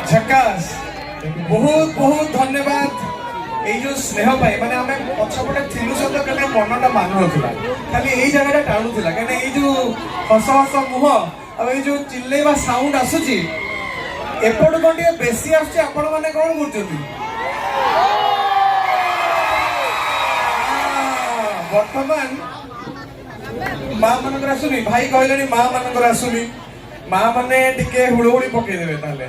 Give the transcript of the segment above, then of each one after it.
झकास बहुत बहुत धन्यवाद এই যে স্নেহ পাই মানে আমি পছপটে থিলু সব কেনে মনটা মানু নথিলা খালি এই জায়গাটা টাণুলা কেনে এই যে হস হস মুহ আর এই যে চিল্লাইবা সাউন্ড আসুচি এপট কোন টিকে বেশি আসছে আপন মানে কোন করছন্তি বর্তমান মা মানकर আসুনি ভাই কইলেনি মা মানकर আসুনি মা মানে টিকে হুড়হুড়ি পকাই দেবে তাহলে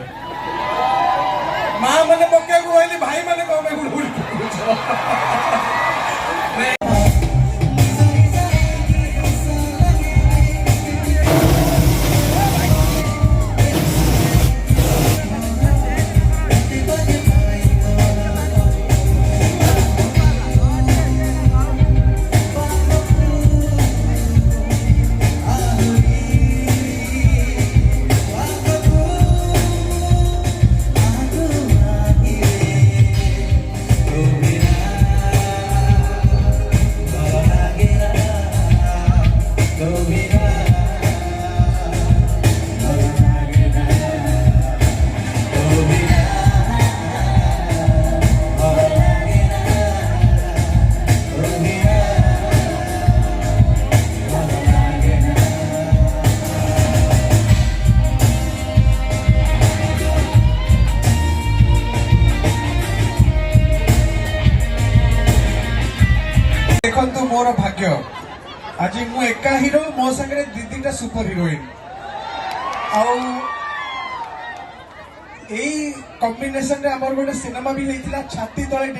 माँ मैंने पक्के को वाली भाई मैंने कहा मैं हुड़ देखो मोर भाग्य आज मु एका हीरो मो संगे दीदी सुपर हिरोइन आई कॉम्बिनेशन रे हमर गोटे सिनेमा भी होइतिला छाती तळे